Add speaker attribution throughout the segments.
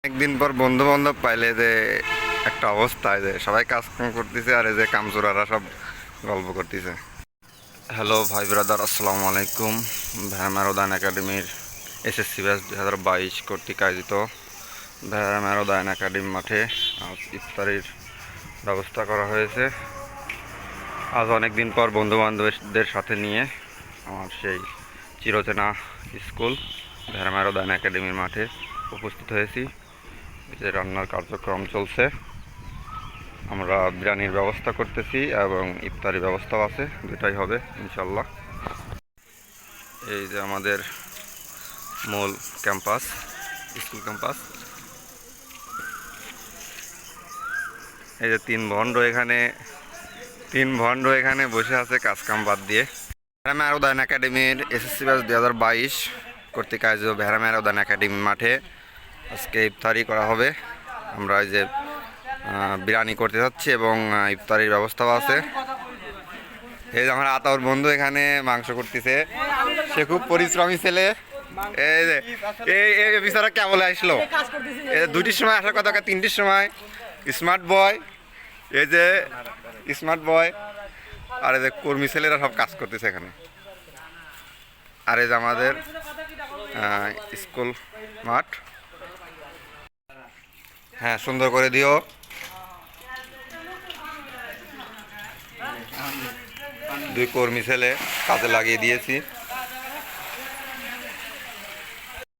Speaker 1: একদিন পর বন্ধু বান্ধব পাইলে যে একটা অবস্থায় যে সবাই কাজ কাম করতেছে আর এই যে কামচোরারা সব গল্প করতেছে। হ্যালো ভাই ব্রাদার, আসসালামু আলাইকুম। ভ্যারামারোদান একাডেমির এসএসসি ব্যাচ 2022 কর্তৃক আয়োজিত ভ্যারামারোদান একাডেমি মাঠে আজ ইফতারির ব্যবস্থা করা হয়েছে। আজ অনেক দিন পর বন্ধু বান্ধবদের সাথে নিয়ে আমার সেই চিরচেনা স্কুল ভ্যারামারোদান একাডেমির মাঠে উপস্থিত হয়েছি। যে রান্নার কার্যক্রম চলছে, আমরা বিরিয়ানির ব্যবস্থা করতেছি এবং ইফতারি ব্যবস্থাও আছে, দুটাই হবে ইনশাল্লাহ। এই যে আমাদের মূল ক্যাম্পাস, স্কুল ক্যাম্পাস। এই যে তিন ভণ্ড এখানে বসে আছে কাজকাম বাদ দিয়ে। ভ্যারামারোদান একাডেমির এসএসসি ব্যাচ 2022 কর্তৃক আয়োজিত ভ্যারামারোদান একাডেমি মাঠে আজকে ইফতারি করা হবে। আমরা এই যে বিরিয়ানি করতে যাচ্ছি এবং ইফতারির ব্যবস্থাও আছে। এই যে আমার আতাউর বন্ধু এখানে মাংস করতেছে, সে খুব পরিশ্রমী ছেলে। এই যে এই বিচারা কেবল আসলো, 2টির সময় আসার কথা, 3টির সময়। স্মার্ট বয়, এই যে স্মার্ট বয়, আর এই যে কর্মী ছেলেরা সব কাজ করতেছে এখানে। আর এই যে আমাদের স্কুল মাঠ। হ্যাঁ, সুন্দর করে দিও। দুই কর্মী ছেলে কাজে লাগিয়ে দিয়েছি।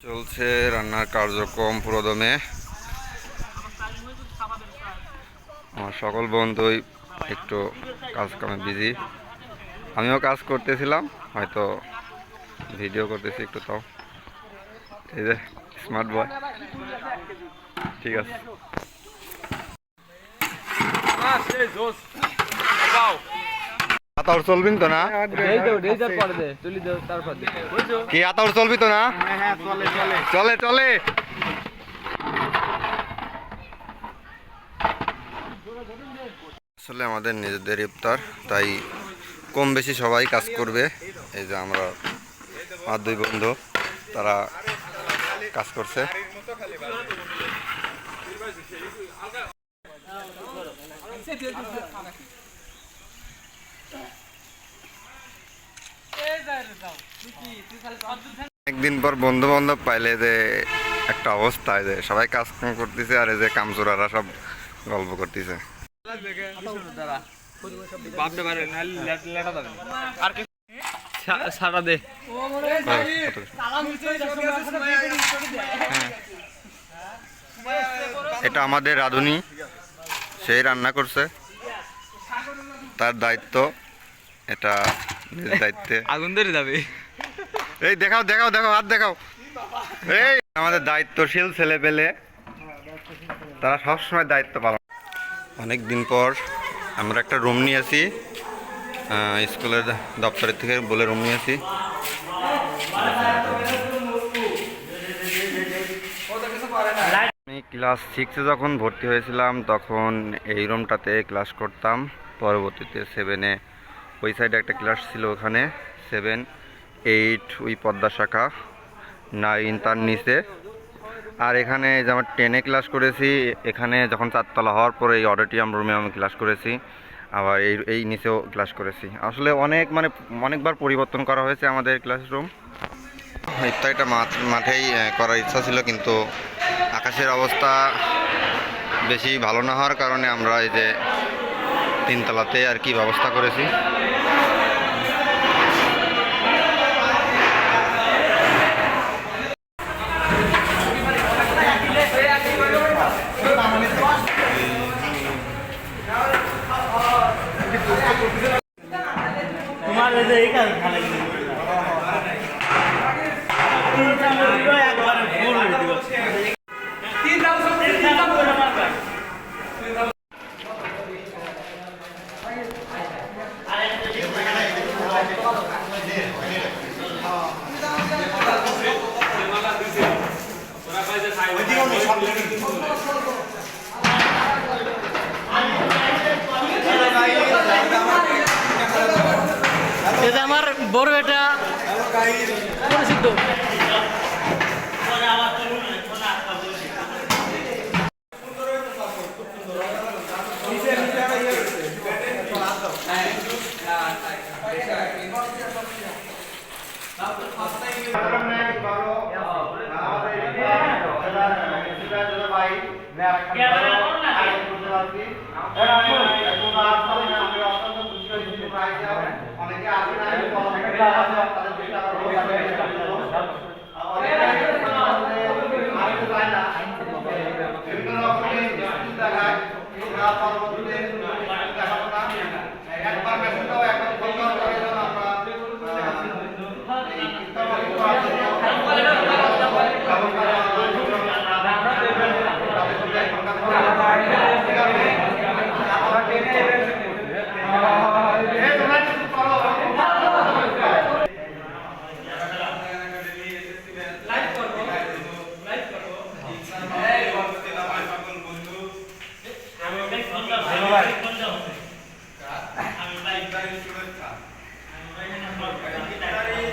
Speaker 1: চলছে রান্নার কার্যক্রম পুরোদমে। আমার সকল বন্ধুই একটু কাজকামে বিজি, আমিও কাজ করতেছিলাম, হয়তো ভিডিও করতেছি একটু। তাও এই যে স্মার্ট বয়, ঠিক আছে। আতাউর চলবি তো না? কি আতাউর চলবি তো না? চলে চলে। আসলে আমাদের নিজেদের ইফতার, তাই কম বেশি সবাই কাজ করবে। এই যে আমরা আমার দুই বন্ধু, তারা কাজ করছে। একদিন পর বন্ধু বান্ধব পাইলে যে একটা অবস্থায় যে সবাই কাজ কাম করতেছে আর এই যে কামচোরারা সব গল্প করতেছে। এটা আমাদের রাঁধুনি, সেই রান্না করছে, তার দায়িত্ব, এটা নিজের দায়িত্বে আগুন ধরে যাবে। এই দেখাও দেখাও দেখাও, হাত দেখাও। এই আমাদের দায়িত্বশীল ছেলে পেলে, তারা সবসময় দায়িত্ব পালন। অনেক দিন পর আমরা একটা রুম নিয়েছি, স্কুলের দপ্তরের থেকে বলে রুম নিয়েছি। আমি ক্লাস 6-এ যখন ভর্তি হয়েছিলাম তখন এই রুমটাতে ক্লাস করতাম। পরবর্তীতে 7-এ ওই সাইডে একটা ক্লাস ছিল, ওখানে 7, 8 ওই পদ্মা শাখা, 9 তার নিচে। আর এখানে যে আমার 10-এ ক্লাস করেছি, এখানে যখন 4তলা হওয়ার পরে এই অডিটোরিয়াম রুমে আমি ক্লাস করেছি, আবার এই নিচেও ক্লাস করেছি। আসলে অনেকবার পরিবর্তন করা হয়েছে আমাদের ক্লাসরুম। ইফতারিটা মাঠেই করার ইচ্ছা ছিল, কিন্তু আকাশের অবস্থা বেশি ভালো না হওয়ার কারণে আমরা এই যে 3তলাতে আর কি ব্যবস্থা করেছি।
Speaker 2: আমার বড় এটা পরিচিত।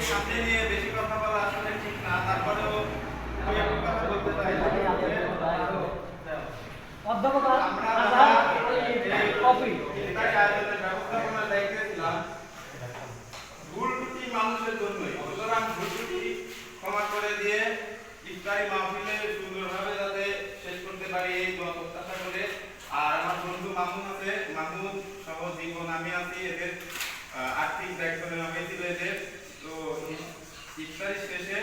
Speaker 1: সামনে নিয়ে বেশি কথা বলা আসলে ঠিক না, তারপরেও আমি একটু কথা বলতে চাই। ব্যবস্থাপনার দায়িত্বে ছিলাম, ভুল ত্রুটি মানুষের জন্যই, সুতরাং ভুল ত্রুটি ক্ষমা করে দিয়ে ইফতারি মাহফিলে সুন্দরভাবে যাতে শেষ করতে পারি এই দোয়া প্রত্যাশা করে। আর আমার বন্ধু মামুন আছে, মামুন সহ জীবন আমি আছি, এদের আর্থিক দায়িত্ব নেওয়া হয়েছিল এদের। তো ইফতারি শেষে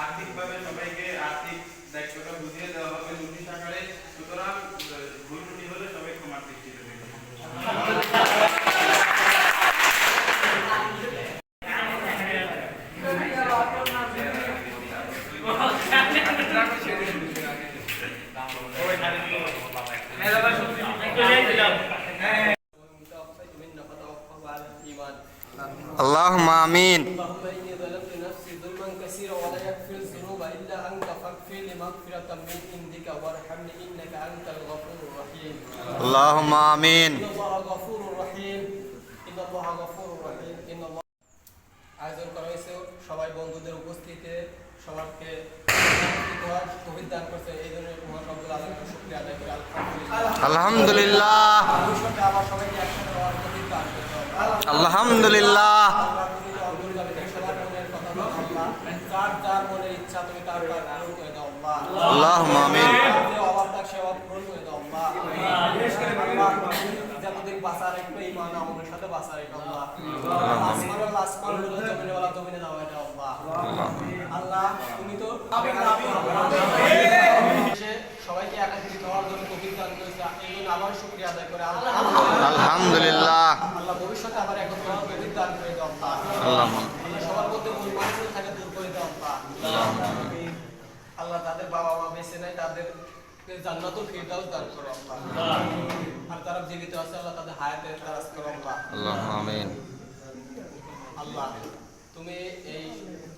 Speaker 1: আর্থিকভাবে সবাইকে আর্থিক দায়িত্বটা বুঝিয়ে দেওয়া হবে নোটিশ আকারে। সুতরাং ভুল ত্রুটি হলে সবাই ক্ষমার দৃষ্টিতে দেখবেন। اللهم آمين.
Speaker 3: اللهم إني ظلمت نفسي ظلما كثيرا ولا يغفر الذنوب إلا أنت فاغفر لي مغفرة من عندك وارحمني إنك أنت الغفور الرحيم.
Speaker 1: اللهم آمين.
Speaker 3: إن الله غفور رحيم. إن الله غفور رحيم. إن الله আয়োজন করা হয়েছে সবাই বন্ধুদের উপস্থিতিতে সবাইকে তৌফিক দান করছে, এই জন্য মহান রব্বুল আলামিনের শুকরিয়া আদায় করি।
Speaker 1: আলহামদুলিল্লাহ।
Speaker 3: ভবিষ্যতে আবার সবাইকে একসাথে হওয়ার তৌফিক দান করতে হবে।
Speaker 1: আলহামদুলিল্লাহ।
Speaker 3: আল্লাহ তুমি তো অন্তর্যামী, সবার মনের কথা বলো আল্লাহ। যার যার মনের ইচ্ছা তুমি তার পূরণ করে দাও আল্লাহ।
Speaker 1: আল্লাহুম্মা আমিন।
Speaker 3: যে অভাব থাকে সে অভাব পূরণ করে দাও আল্লাহ। আল্লাহ যতদিন বাঁচা রাখবে ঈমান আমলের সাথে বাঁচা রাখবে আল্লাহ। আসমানুল আসমান হলো জমিনে ওয়ালা জমিনে দাও এটা আল্লাহ। আল্লাহ তুমি তো সবাইকে একত্রিত হওয়ার জন্য তৌফিক দান করেছে, এই জন্য আবার শুকরিয়া আদায় করে আল্লাহ।
Speaker 1: আলহামদুলিল্লাহ।
Speaker 3: আল্লাহ ভবিষ্যতে আবার একত্রিত হওয়ার তৌফিক দান করে দাও আল্লাহ। সবার মধ্যে মূল মানুষ থাকে দূর করে দাও আল্লাহ। আল্লাহ তাদের বাবা মা বেঁচে নাই, তাদের জান্নাতুল ফিরদাউস দান করো আল্লাহ। আর যারা জীবিত আছে আল্লাহ তাদের হায়াতে দারাজ করো আল্লাহ।
Speaker 1: আল্লাহুম্মা আমিন।
Speaker 3: আল্লাহ তুমি এই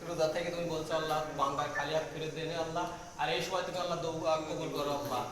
Speaker 3: রোজা থেকে তুমি বলছো আল্লাহ বান্দার খালি হাত ফিরে দেনে আল্লাহ, আর এই সময় তুমি আল্লাহ দোয়া কবুল করো আল্লাহ।